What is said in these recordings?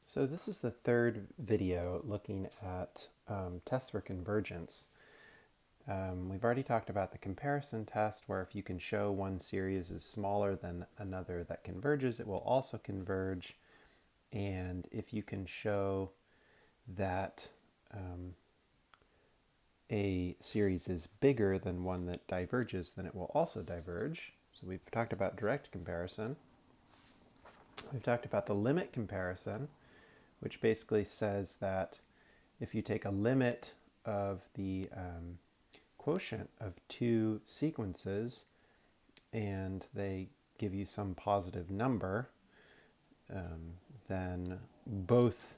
So this is the third video looking at tests for convergence. We've already talked about the comparison test, where if you can show one series is smaller than another that converges, it will also converge. And if you can show that a series is bigger than one that diverges, then it will also diverge. So we've talked about direct comparison. We've talked about the limit comparison, which basically says that if you take a limit of the quotient of two sequences and they give you some positive number, then both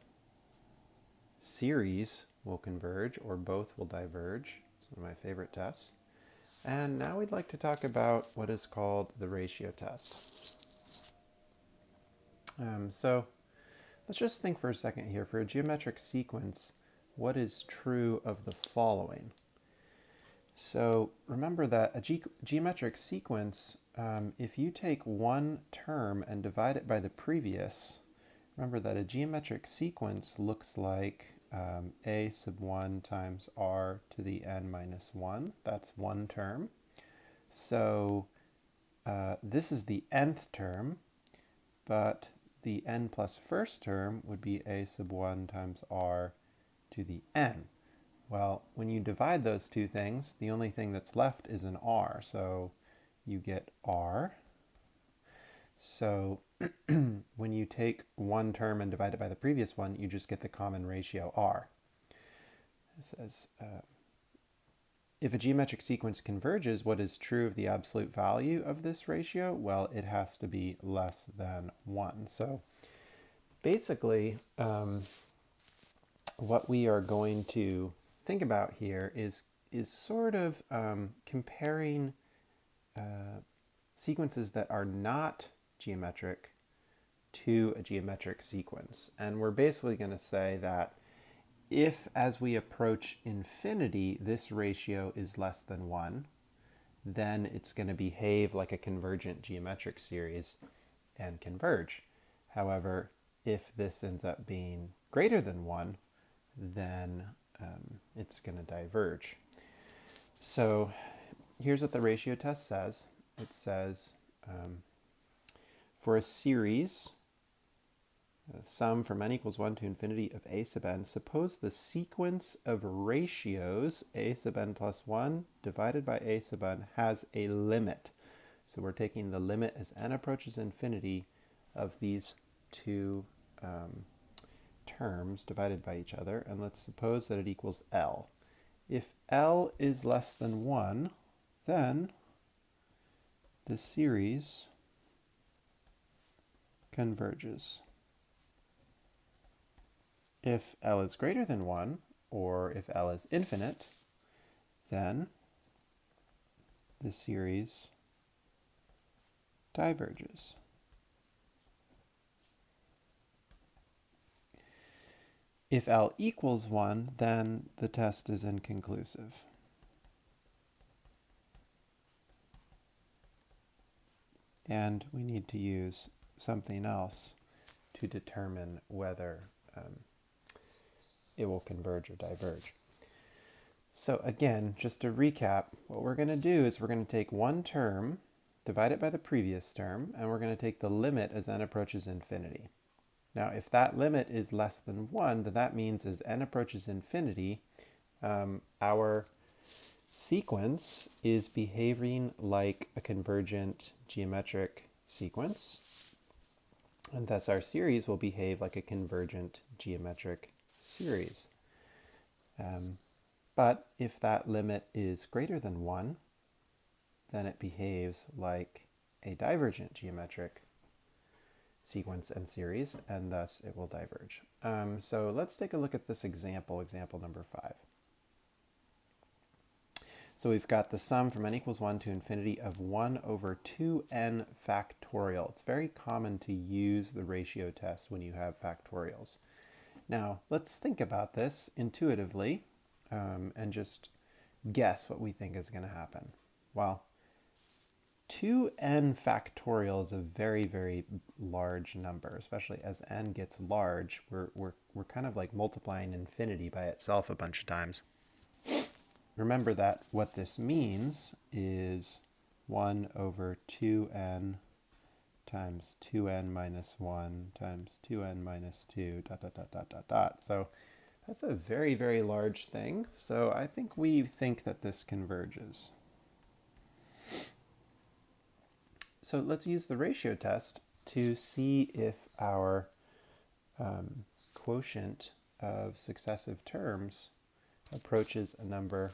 series will converge or both will diverge. It's one of my favorite tests. And now we'd like to talk about what is called the ratio test. So let's just think for a second here. For a geometric sequence, what is true of the following? So remember that a geometric sequence, if you take one term and divide it by the previous, remember that a geometric sequence looks like a sub 1 times r to the n minus 1. That's one term. So this is the nth term, but the n plus first term would be a sub 1 times r to the n. Well, when you divide those two things, the only thing that's left is an r, so you get r. So when you take one term and divide it by the previous one, you just get the common ratio r. It says, if a geometric sequence converges, what is true of the absolute value of this ratio? Well, it has to be less than 1. So basically, what we are going to think about here is sort of comparing sequences that are not geometric to a geometric sequence. And we're basically going to say that if, as we approach infinity, this ratio is less than 1, then it's going to behave like a convergent geometric series and converge. However, if this ends up being greater than 1, then it's going to diverge. So here's what the ratio test says. It says for a series, sum from n equals 1 to infinity of a sub n, suppose the sequence of ratios a sub n plus 1 divided by a sub n has a limit. So we're taking the limit as n approaches infinity of these two terms divided by each other, and let's suppose that it equals L. If L is less than 1, then the series converges. If L is greater than 1, or if L is infinite, then the series diverges. If L equals 1, then the test is inconclusive. And we need to use something else to determine whether it will converge or diverge. So again, just to recap, what we're going to do is we're going to take one term, divide it by the previous term, and we're going to take the limit as n approaches infinity. Now, if that limit is less than 1, then that means as n approaches infinity, our sequence is behaving like a convergent geometric sequence, and thus our series will behave like a convergent geometric series. But if that limit is greater than 1, then it behaves like a divergent geometric sequence and series, and thus it will diverge. So let's take a look at this example number 5. So we've got the sum from n equals 1 to infinity of 1 over 2n factorial. It's very common to use the ratio test when you have factorials. Now, let's think about this intuitively and just guess what we think is going to happen. Well, 2n factorial is a very, very large number, especially as n gets large. We're kind of like multiplying infinity by itself a bunch of times. Remember that what this means is 1 over 2n times 2n minus 1 times 2n minus 2, dot, dot, dot, dot, dot, dot. So that's a very, very large thing. So I think we think that this converges. So let's use the ratio test to see if our quotient of successive terms approaches a number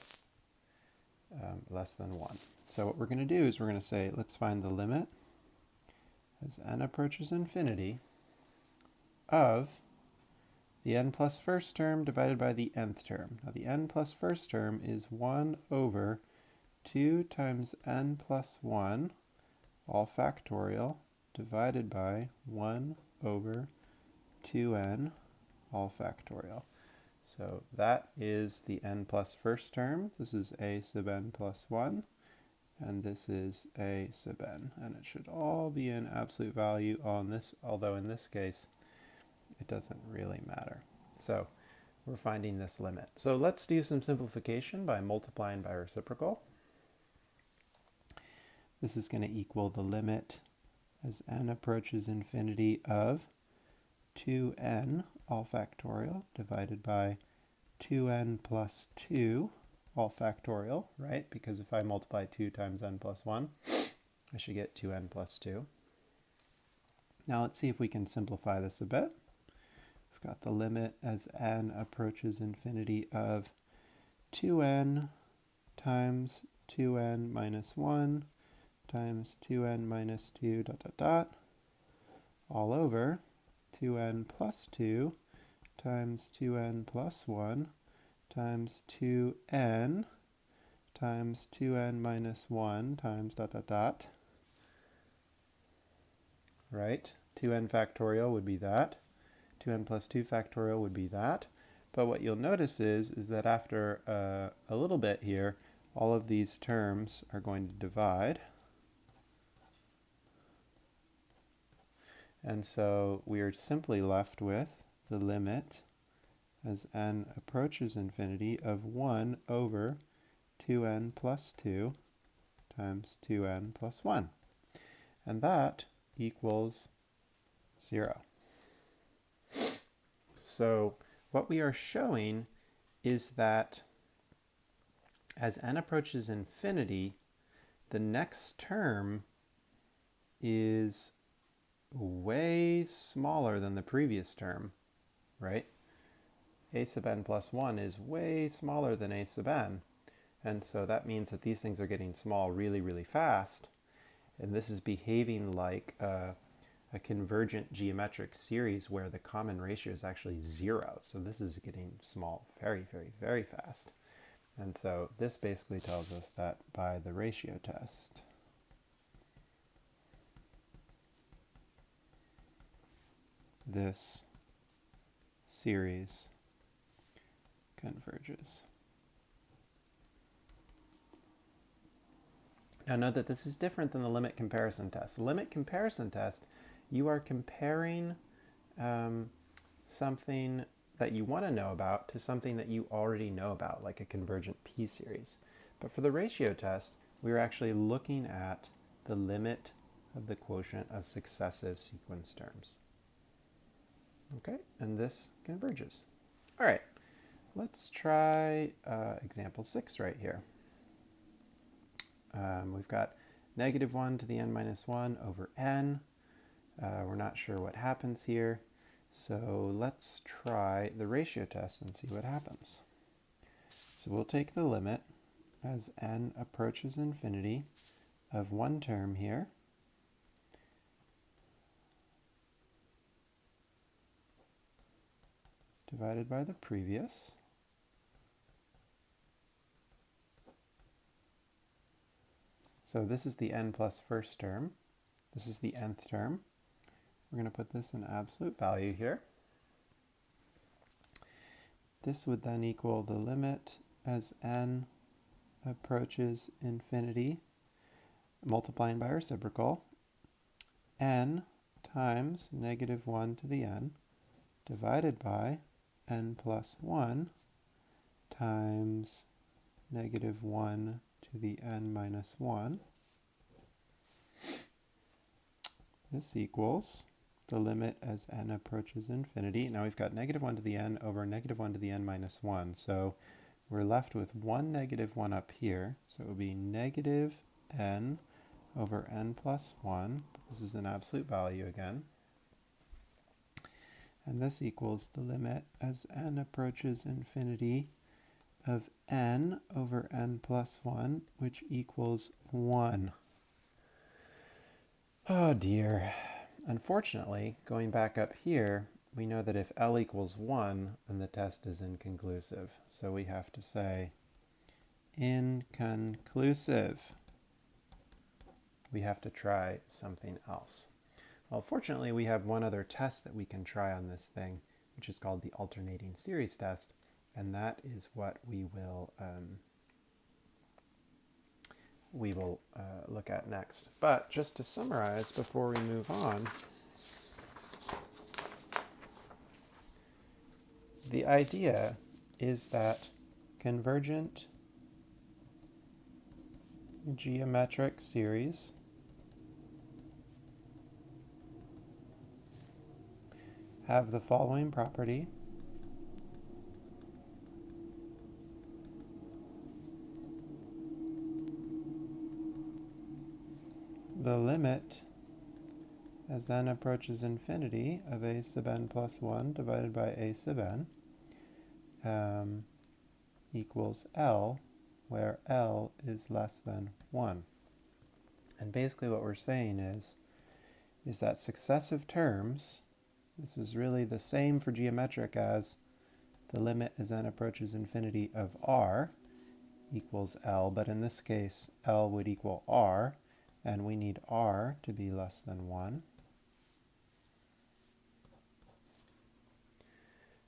less than 1. So what we're going to do is we're going to say, let's find the limit as n approaches infinity of the n plus first term divided by the nth term. Now the n plus first term is 1 over 2 times n plus 1, all factorial, divided by 1 over 2n, all factorial. So that is the n plus first term. This is a sub n plus 1, and this is a sub n. And it should all be an absolute value on this, although in this case, it doesn't really matter. So we're finding this limit. So let's do some simplification by multiplying by reciprocal. This is going to equal the limit as n approaches infinity of 2n, all factorial, divided by 2n plus 2, all factorial, right? Because if I multiply 2 times n plus 1, I should get 2n plus 2. Now let's see if we can simplify this a bit. We've got the limit as n approaches infinity of 2n times 2n minus 1 times 2n minus 2 dot dot dot all over 2n plus 2 times 2n plus 1 times 2n times 2n minus 1 times dot dot dot. Right? 2n factorial would be that. 2n plus 2 factorial would be that. But what you'll notice is that after a little bit here, all of these terms are going to divide. And so we are simply left with the limit as n approaches infinity of 1 over 2n plus 2 times 2n plus 1. And that equals 0. So what we are showing is that as n approaches infinity, the next term is way smaller than the previous term, right? A sub n plus 1 is way smaller than a sub n. And so that means that these things are getting small really, really fast. And this is behaving like a convergent geometric series where the common ratio is actually 0. So this is getting small very, very, very fast. And so this basically tells us that by the ratio test, this series converges. Now note that this is different than the limit comparison test. The limit comparison test, you are comparing something that you want to know about to something that you already know about, like a convergent p-series. But for the ratio test, we're actually looking at the limit of the quotient of successive sequence terms. Okay, and this converges. All right, let's try example 6 right here. We've got negative 1 to the n minus 1 over n. We're not sure what happens here, so let's try the ratio test and see what happens. So we'll take the limit as n approaches infinity of one term here, divided by the previous. So this is the n plus first term. This is the nth term. We're going to put this in absolute value here. This would then equal the limit as n approaches infinity multiplying by reciprocal, n times negative 1 to the n divided by n plus 1 times negative 1 to the n minus 1. This equals the limit as n approaches infinity. Now we've got negative 1 to the n over negative 1 to the n minus 1. So we're left with one negative 1 up here. So it would be negative n over n plus 1. This is an absolute value again. And this equals the limit as n approaches infinity of n over n plus 1, which equals 1. Oh dear. Unfortunately, going back up here, we know that if L equals 1, then the test is inconclusive. So we have to say inconclusive. We have to try something else. Well, fortunately, we have one other test that we can try on this thing, which is called the alternating series test, and that is what we will look at next. But just to summarize before we move on, the idea is that convergent geometric series have the following property. The limit as n approaches infinity of a sub n plus 1 divided by a sub n equals L, where L is less than 1. And basically what we're saying is that successive terms, this is really the same for geometric as the limit as n approaches infinity of r equals L, but in this case L would equal r, and we need r to be less than 1.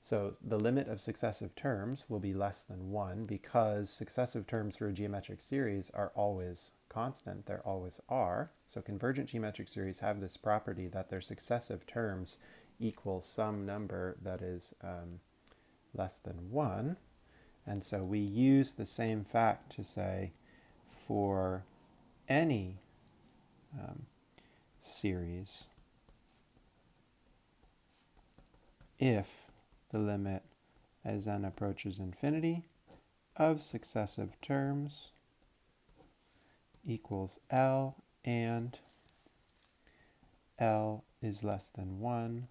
So the limit of successive terms will be less than 1 because successive terms for a geometric series are always constant. They're always r. So convergent geometric series have this property that their successive terms equal some number that is less than 1. And so we use the same fact to say for any series, if the limit as n approaches infinity of successive terms equals L and L is less than 1,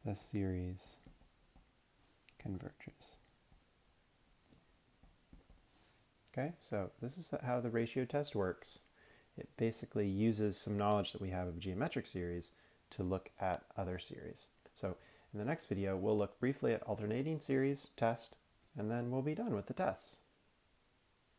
the series converges. Okay, so this is how the ratio test works. It basically uses some knowledge that we have of geometric series to look at other series. So in the next video, we'll look briefly at alternating series test, and then we'll be done with the tests.